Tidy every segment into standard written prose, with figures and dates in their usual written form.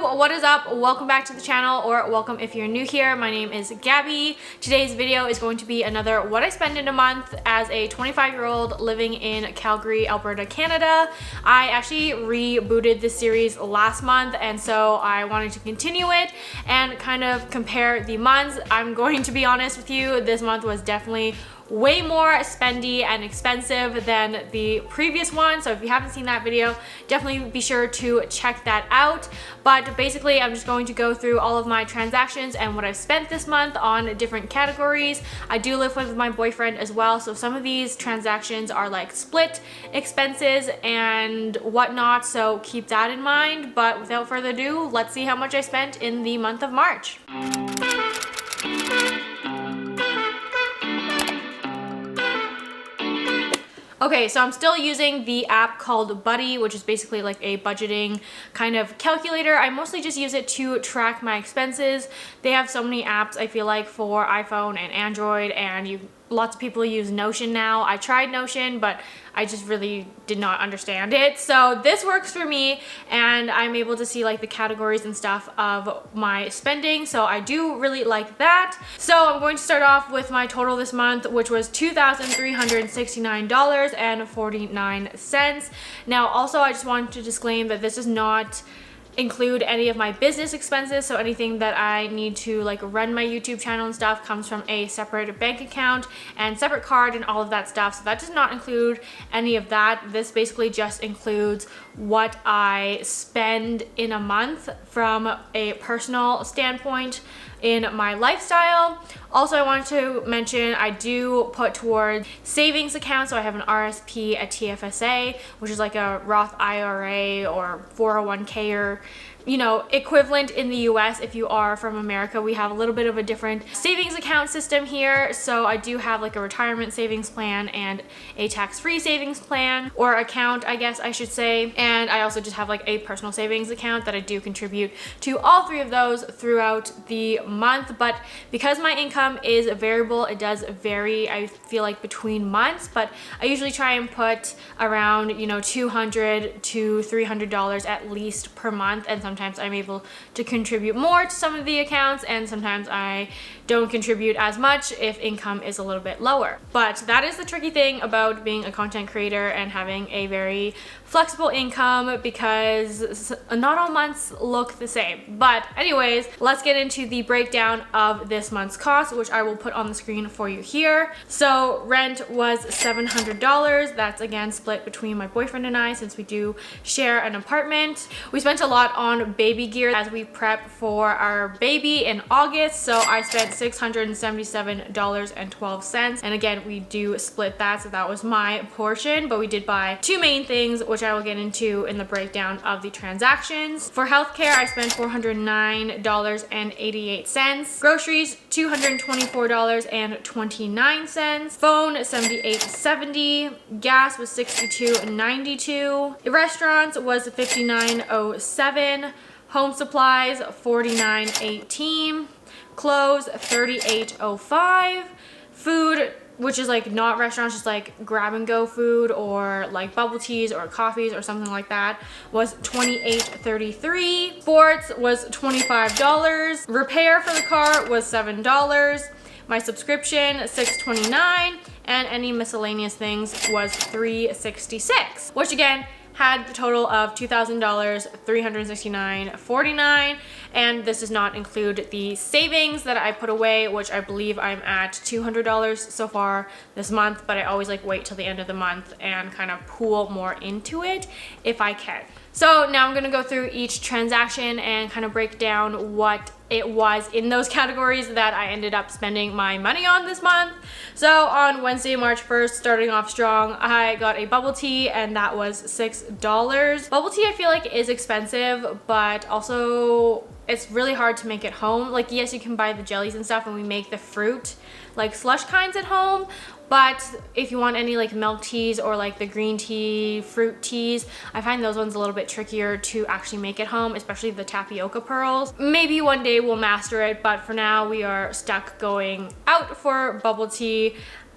YouTube, what is up? Welcome back to the channel, or welcome if you're new here. My name is Gabby. Today's video is going to be another what I spend in a month as a 25-year-old living in Calgary, Alberta, Canada. I actually rebooted this series last month, and so I wanted to continue it and kind of compare the months. I'm going to be honest with you, this month was definitely way more spendy and expensive than the previous one, so if you haven't seen that video, definitely be sure to check that out. But basically, I'm just going to go through all of my transactions and what I've spent this month on different categories. I do live with my boyfriend as well, so some of these transactions are like split expenses and whatnot, so keep that in mind. But without further ado, let's see how much I spent in the month of March. Okay, so I'm still using the app called Buddy, which is basically like a budgeting kind of calculator. I mostly just use it to track my expenses. They have so many apps, I feel like, for iPhone and Android, and lots of people use Notion now. I tried Notion, but I just really did not understand it. So this works for me, and I'm able to see like the categories and stuff of my spending. So I do really like that. So I'm going to start off with my total this month, which was $2,369.49. Now, also, I just wanted to disclaim that this does not include any of my business expenses, so anything that I need to like run my YouTube channel and stuff comes from a separate bank account and separate card and all of that stuff, so that does not include any of that. This basically just includes what I spend in a month from a personal standpoint in my lifestyle. Also, I wanted to mention I do put towards savings accounts, so I have an RSP, a TFSA, which is like a Roth IRA or 401k, or equivalent in the US. If you are from America, we have a little bit of a different savings account system here. So I do have like a retirement savings plan and a tax-free savings plan, or account, I guess I should say. And I also just have like a personal savings account that I do contribute to all three of those throughout the month. But because my income is variable, it does vary, I feel like, between months, but I usually try and put around $200 to $300 at least per month, and sometimes I'm able to contribute more to some of the accounts, and sometimes I don't contribute as much if income is a little bit lower. But that is the tricky thing about being a content creator and having a very flexible income, because not all months look the same. But anyways, let's get into the breakdown of this month's cost, which I will put on the screen for you here. So rent was $700. That's again split between my boyfriend and I, since we do share an apartment. We spent a lot on baby gear as we prep for our baby in August, so I spent $677.12, and again, we do split that, so that was my portion. But we did buy two main things, which I will get into in the breakdown of the transactions. For healthcare, I spent $409.88. Groceries, $224.29. Phone, $78.70. Gas was $62.92. Restaurants was $59.07. Home supplies, $49.18. Clothes, $38.05. Food, which is like not restaurants, just like grab and go food or like bubble teas or coffees or something like that, was $28.33. Sports was $25. Repair for the car was $7. My subscription, $6.29, and any miscellaneous things was $3.66, which again had the total of $2,000, $369.49, and this does not include the savings that I put away, which I believe I'm at $200 so far this month, but I always like wait till the end of the month and kind of pool more into it if I can. So now I'm gonna go through each transaction and kind of break down what it was in those categories that I ended up spending my money on this month. So on Wednesday, March 1st, starting off strong, I got a bubble tea, and that was $6. Bubble tea, I feel like, is expensive, but also it's really hard to make at home. Like, yes, you can buy the jellies and stuff, and we make the fruit like slush kinds at home, but if you want any like milk teas or like the green tea, fruit teas, I find those ones a little bit trickier to actually make at home, especially the tapioca pearls. Maybe one day we'll master it, but for now we are stuck going out for bubble tea.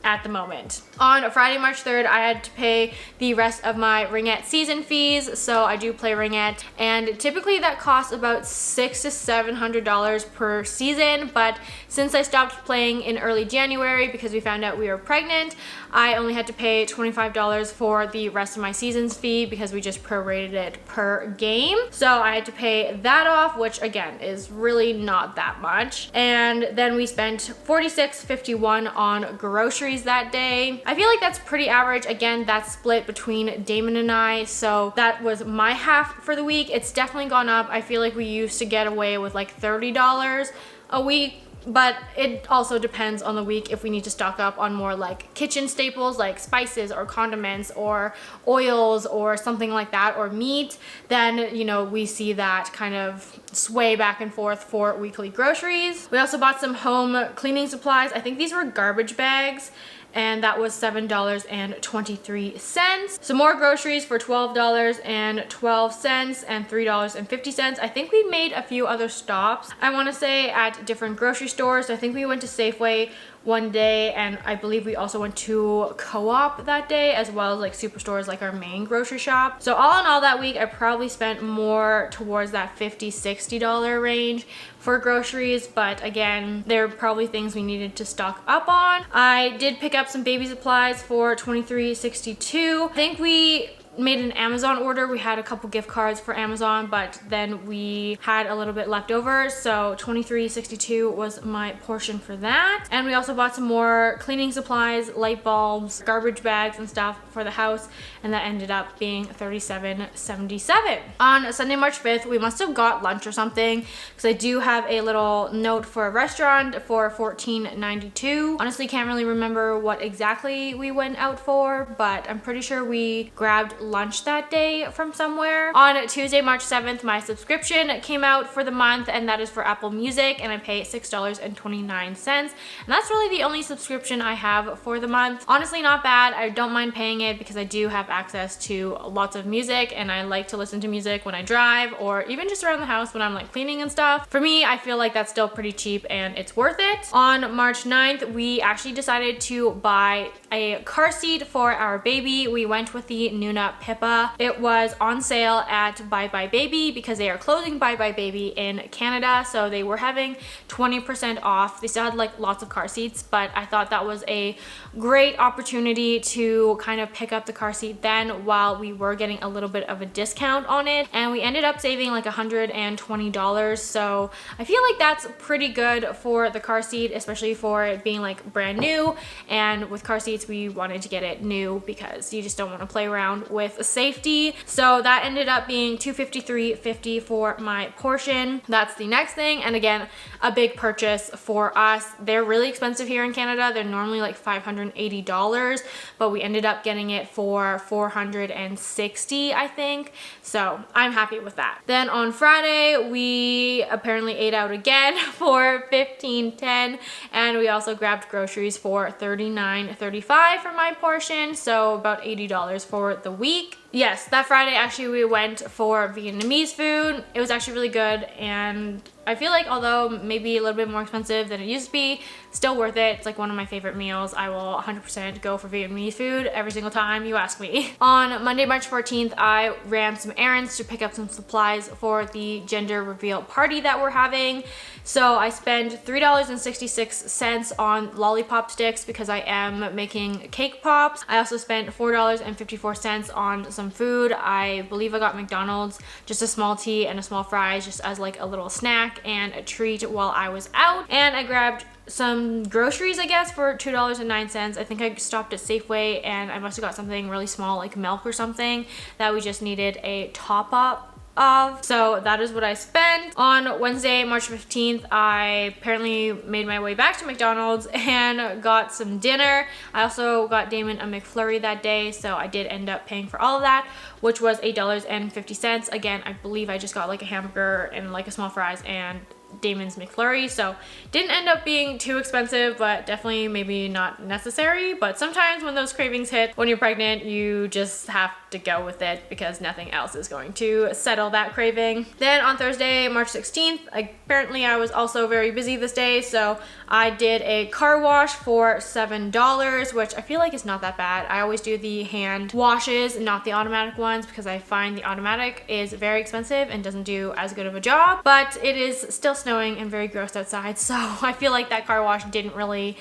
at the moment. On Friday, March 3rd, I had to pay the rest of my ringette season fees. So I do play ringette, and typically that costs about $600 to $700 per season. But since I stopped playing in early January because we found out we were pregnant, I only had to pay $25 for the rest of my season's fee because we just prorated it per game. So I had to pay that off, which again is really not that much. And then we spent $46.51 on groceries that day. I feel like that's pretty average. Again, that's split between Damon and I. So that was my half for the week. It's definitely gone up. I feel like we used to get away with like $30 a week. But it also depends on the week if we need to stock up on more like kitchen staples like spices or condiments or oils or something like that, or meat. Then, you know, we see that kind of sway back and forth for weekly groceries. We also bought some home cleaning supplies. I think these were garbage bags, and that was $7.23. Some more groceries for $12.12 and $3.50. I think we made a few other stops, I want to say, at different grocery stores. I think we went to Safeway one day, and I believe we also went to Co-op that day, as well as like Superstores, like our main grocery shop. So all in all that week, I probably spent more towards that $50-$60 range for groceries. But again, there are probably things we needed to stock up on. I did pick up some baby supplies for $23.62. I think we made an Amazon order. We had a couple gift cards for Amazon, but then we had a little bit left over, so $23.62 was my portion for that. And we also bought some more cleaning supplies, light bulbs, garbage bags and stuff for the house, and that ended up being $37.77. On Sunday, March 5th, we must have got lunch or something, because I do have a little note for a restaurant for $14.92. Honestly, can't really remember what exactly we went out for, but I'm pretty sure we grabbed lunch that day from somewhere. On Tuesday, March 7th, my subscription came out for the month, and that is for Apple Music, and I pay $6.29. And that's really the only subscription I have for the month. Honestly, not bad. I don't mind paying it because I do have access to lots of music, and I like to listen to music when I drive or even just around the house when I'm like cleaning and stuff. For me, I feel like that's still pretty cheap and it's worth it. On March 9th, we actually decided to buy a car seat for our baby. We went with the Nuna Pippa. It was on sale at Bye Bye Baby because they are closing Bye Bye Baby in Canada, so they were having 20% off. They still had like lots of car seats, but I thought that was a great opportunity to kind of pick up the car seat then while we were getting a little bit of a discount on it, and we ended up saving like $120. So I feel like that's pretty good for the car seat, especially for it being like brand new. And with car seats, we wanted to get it new because you just don't want to play around with safety. So that ended up being $253.50 for my portion. That's the next thing, and again, a big purchase for us. They're really expensive here in Canada. They're normally like $580, but we ended up getting it for $460, I think. So I'm happy with that. Then on Friday, we apparently ate out again for $15.10, and we also grabbed groceries for $39.35 for my portion, so about $80 for the week. Yes, that Friday actually we went for Vietnamese food. It was actually really good, and I feel like although maybe a little bit more expensive than it used to be, still worth it. It's like one of my favorite meals. I will 100% go for Vietnamese food every single time you ask me. On Monday, March 14th, I ran some errands to pick up some supplies for the gender reveal party that we're having. So I spent $3.66 on lollipop sticks because I am making cake pops. I also spent $4.54 on some food. I believe I got McDonald's, just a small tea and a small fries just as like a little snack and a treat while I was out. And I grabbed some groceries, I guess, for $2.09. I think I stopped at Safeway and I must have got something really small like milk or something that we just needed a top up of. So that is what I spent. On Wednesday, March 15th, I apparently made my way back to McDonald's and got some dinner. I also got Damon a McFlurry that day, so I did end up paying for all of that, which was $8.50. Again, I believe I just got like a hamburger and like a small fries and Damon's McFlurry, so didn't end up being too expensive, but definitely maybe not necessary. But sometimes when those cravings hit when you're pregnant, you just have to go with it because nothing else is going to settle that craving. Then on Thursday, March 16th, apparently I was also very busy this day, so I did a car wash for $7, which I feel like is not that bad. I always do the hand washes, not the automatic ones, because I find the automatic is very expensive and doesn't do as good of a job, but it is still snowing and very gross outside, so I feel like that car wash didn't really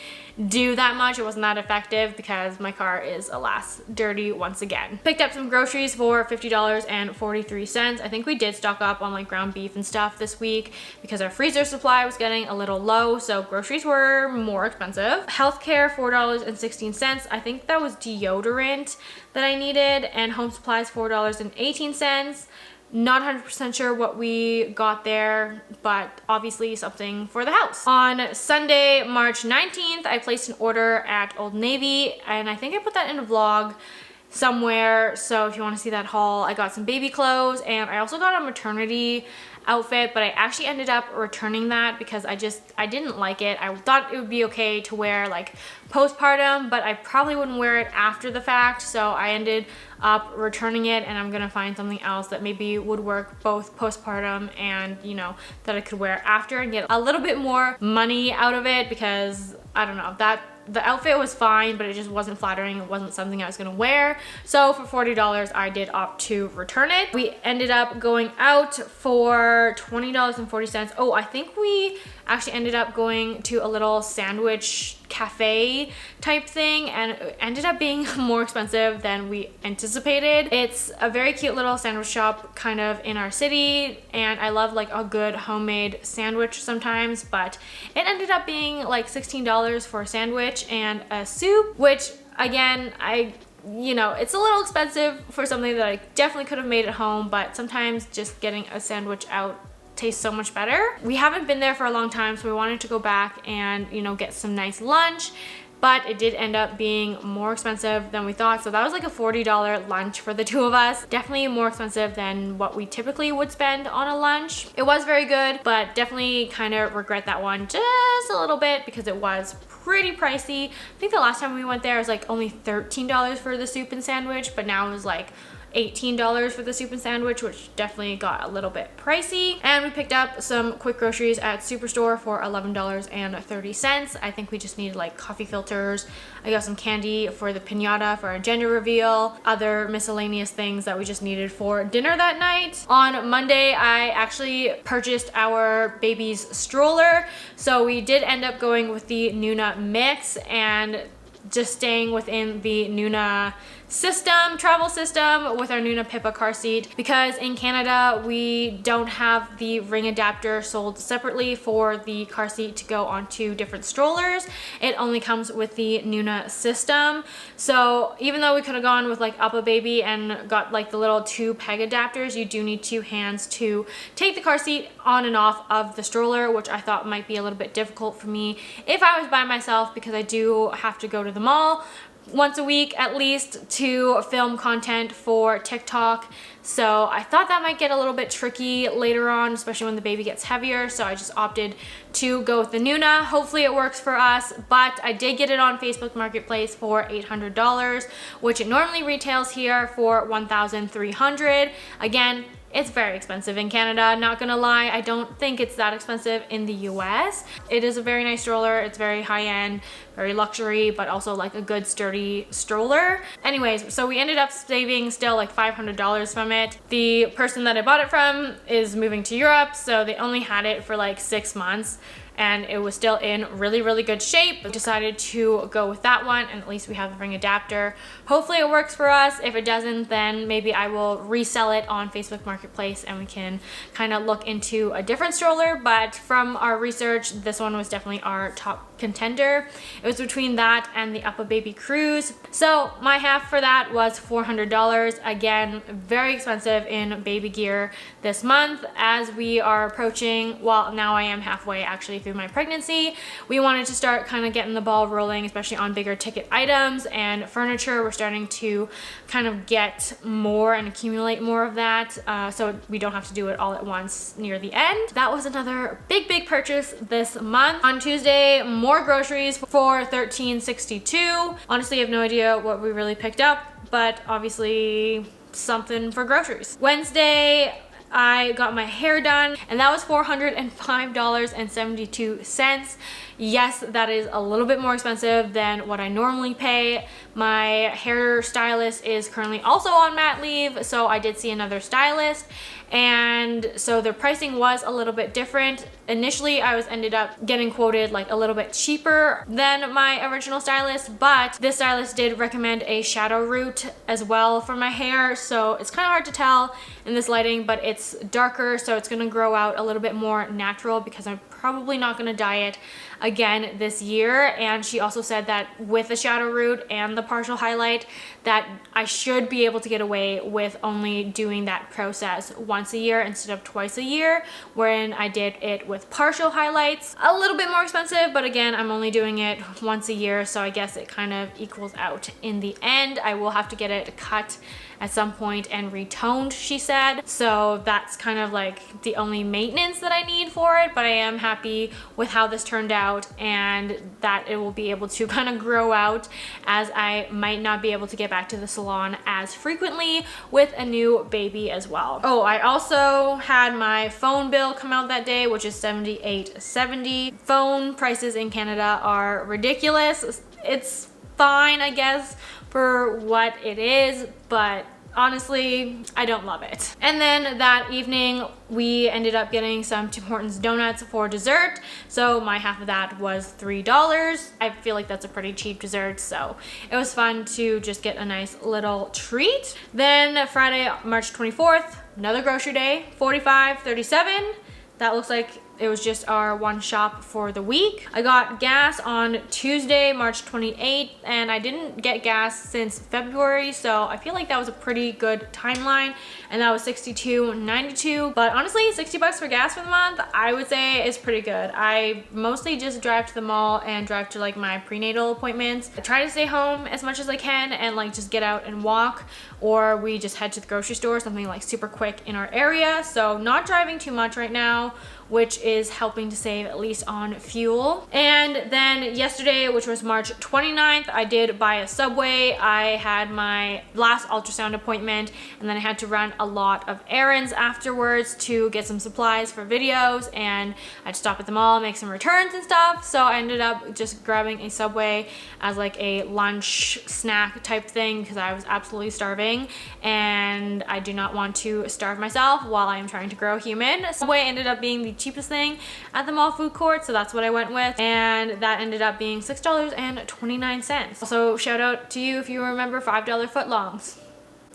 do that much. It wasn't that effective because my car is, alas, dirty once again. Picked up some groceries for $50.43. I think we did stock up on like ground beef and stuff this week because our freezer supply was getting a little low, so groceries were more expensive. Healthcare, $4.16. I think that was deodorant that I needed, and home supplies, $4.18. Not 100% sure what we got there, but obviously something for the house. On Sunday, March 19th, I placed an order at Old Navy, and I think I put that in a vlog somewhere, so if you want to see that haul, I got some baby clothes, and I also got a maternity outfit, but I actually ended up returning that because I didn't like it. I thought it would be okay to wear like postpartum, but I probably wouldn't wear it after the fact, so I ended up returning it, and I'm gonna find something else that maybe would work both postpartum and, you know, that I could wear after and get a little bit more money out of it, because I don't know, that the outfit was fine, but it just wasn't flattering. It wasn't something I was gonna wear. So for $40, I did opt to return it. We ended up going out for $20.40. Oh, I think we actually ended up going to a little sandwich cafe type thing, and it ended up being more expensive than we anticipated. It's a very cute little sandwich shop kind of in our city, and I love like a good homemade sandwich sometimes, but it ended up being like $16 for a sandwich and a soup, which again, you know, it's a little expensive for something that I definitely could have made at home, but sometimes just getting a sandwich out tastes so much better. We haven't been there for a long time, so we wanted to go back and, you know, get some nice lunch, but it did end up being more expensive than we thought. So that was like a $40 lunch for the two of us. Definitely more expensive than what we typically would spend on a lunch. It was very good, but definitely kind of regret that one just a little bit because it was pretty pricey. I think the last time we went there was like only $13 for the soup and sandwich, but now it was like $18 for the soup and sandwich, which definitely got a little bit pricey. And we picked up some quick groceries at Superstore for $11.30. I think we just needed like coffee filters. I got some candy for the piñata for our gender reveal, other miscellaneous things that we just needed for dinner that night. On Monday, I actually purchased our baby's stroller. So we did end up going with the Nuna Mix and just staying within the Nuna travel system with our Nuna Pippa car seat, because in Canada we don't have the ring adapter sold separately for the car seat to go onto different strollers. It only comes with the Nuna system. So even though we could have gone with like Uppa Baby and got like the little 2 peg adapters, you do need 2 hands to take the car seat on and off of the stroller, which I thought might be a little bit difficult for me if I was by myself, because I do have to go to the mall once a week at least to film content for TikTok. So I thought that might get a little bit tricky later on, especially when the baby gets heavier. So I just opted to go with the Nuna. Hopefully it works for us, but I did get it on Facebook Marketplace for $800, which it normally retails here for $1,300. Again, it's very expensive in Canada, not gonna lie. I don't think it's that expensive in the US. It is a very nice stroller. It's very high-end, very luxury, but also like a good sturdy stroller. Anyways, so we ended up saving still like $500 from it. The person that I bought it from is moving to Europe, so they only had it for like 6 months, and it was still in really, really good shape. We decided to go with that one, and at least we have the ring adapter. Hopefully it works for us. If it doesn't, then maybe I will resell it on Facebook Marketplace and we can kind of look into a different stroller. But from our research, this one was definitely our top contender. It was between that and the Uppa Baby Cruise. So my half for that was $400. Again, very expensive in baby gear this month, as we are approaching, well, now I am halfway actually through through my pregnancy, we wanted to start kind of getting the ball rolling, especially on bigger ticket items and furniture. We're starting to kind of get more and accumulate more of that, so we don't have to do it all at once near the end. That was another big purchase this month. On Tuesday, more groceries for $13.62. Honestly, I have no idea what we really picked up, but obviously something for groceries. Wednesday, I got my hair done and that was $405.72. Yes, that is a little bit more expensive than what I normally pay. My hair stylist is currently also on mat leave, so I did see another stylist, and so their pricing was a little bit different. Initially, I ended up getting quoted like a little bit cheaper than my original stylist, but this stylist did recommend a shadow root as well for my hair, so it's kind of hard to tell in this lighting, but it's darker, so it's gonna grow out a little bit more natural because I'm probably not gonna dye it again this year. And she also said that with the shadow root and the partial highlight, that I should be able to get away with only doing that process once a year instead of twice a year, wherein I did it with partial highlights. A little bit more expensive, but again, I'm only doing it once a year, so I guess it kind of equals out in the end. I will have to get it cut at some point and retoned, she said. So that's kind of like the only maintenance that I need for it, but I am happy with how this turned out and that it will be able to kind of grow out, as I might not be able to get back to the salon as frequently with a new baby as well. Oh, I also had my phone bill come out that day, which is $78.70. Phone prices in Canada are ridiculous. It's fine, I guess, for what it is, but honestly, I don't love it. And then that evening, we ended up getting some Tim Hortons donuts for dessert. So my half of that was $3. I feel like that's a pretty cheap dessert, so it was fun to just get a nice little treat. Then Friday, March 24th, another grocery day, $45.37. That looks like it was just our one shop for the week. I got gas on Tuesday, March 28th, and I didn't get gas since February, so I feel like that was a pretty good timeline, and that was $62.92. But honestly, 60 bucks for gas for the month, I would say is pretty good. I mostly just drive to the mall and drive to like my prenatal appointments. I try to stay home as much as I can and like just get out and walk, or we just head to the grocery store, something like super quick in our area. So not driving too much right now, which is helping to save at least on fuel. And then yesterday, which was March 29th, I did buy a Subway. I had my last ultrasound appointment, and then I had to run a lot of errands afterwards to get some supplies for videos, and I had to stop at the mall, make some returns and stuff. So I ended up just grabbing a Subway as like a lunch snack type thing because I was absolutely starving, and I do not want to starve myself while I'm trying to grow a human. Subway ended up being the cheapest thing at the mall food court, so that's what I went with, and that ended up being $6.29. Also, shout out to you if you remember $5 footlongs,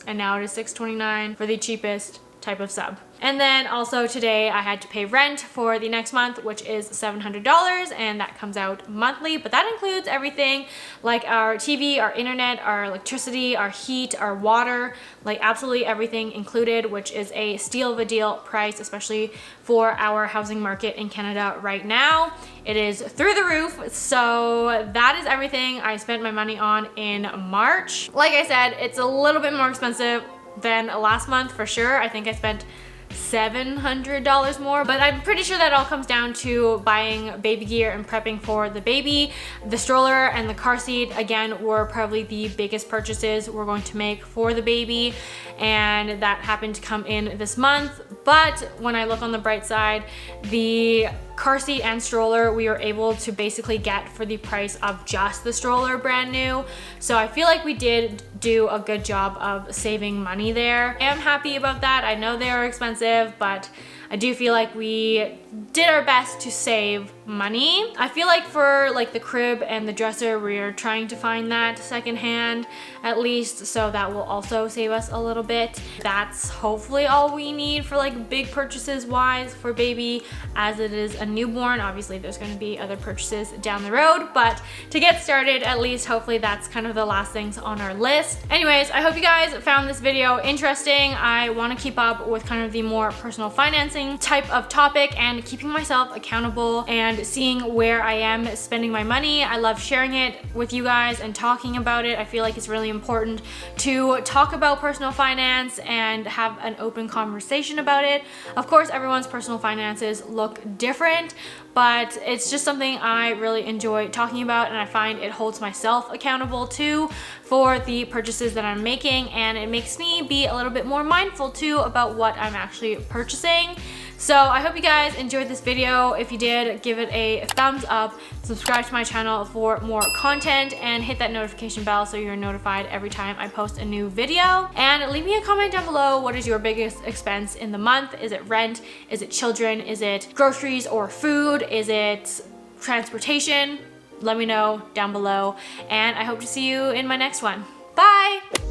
and now it is $6.29 for the cheapest type of sub. And then also today I had to pay rent for the next month, which is $700, and that comes out monthly, but that includes everything like our TV, our internet, our electricity, our heat, our water, like absolutely everything included, which is a steal of a deal price, especially for our housing market in Canada right now. It is through the roof. So that is everything I spent my money on in March. Like I said, it's a little bit more expensive than last month for sure. I think I spent $700 more, but I'm pretty sure that all comes down to buying baby gear and prepping for the baby. The stroller and the car seat, again, were probably the biggest purchases we're going to make for the baby, and that happened to come in this month. But when I look on the bright side, the car seat and stroller we were able to basically get for the price of just the stroller brand new. So I feel like we did do a good job of saving money there. I am happy about that. I know they are expensive, but I do feel like we did our best to save money. I feel like for like the crib and the dresser, we're trying to find that secondhand at least, so that will also save us a little bit. That's hopefully all we need for like big purchases wise for baby, as it is a newborn. Obviously there's going to be other purchases down the road, but to get started, at least hopefully that's kind of the last things on our list. Anyways, I hope you guys found this video interesting. I want to keep up with kind of the more personal financing type of topic and keeping myself accountable and and seeing where I am spending my money. I love sharing it with you guys and talking about it. I feel like it's really important to talk about personal finance and have an open conversation about it. Of course, everyone's personal finances look different, but it's just something I really enjoy talking about, and I find it holds myself accountable too for the purchases that I'm making, and it makes me be a little bit more mindful too about what I'm actually purchasing. So I hope you guys enjoyed this video. If you did, give it a thumbs up, subscribe to my channel for more content, and hit that notification bell so you're notified every time I post a new video. And leave me a comment down below, what is your biggest expense in the month? Is it rent? Is it children? Is it groceries or food? Is it transportation? Let me know down below, and I hope to see you in my next one. Bye!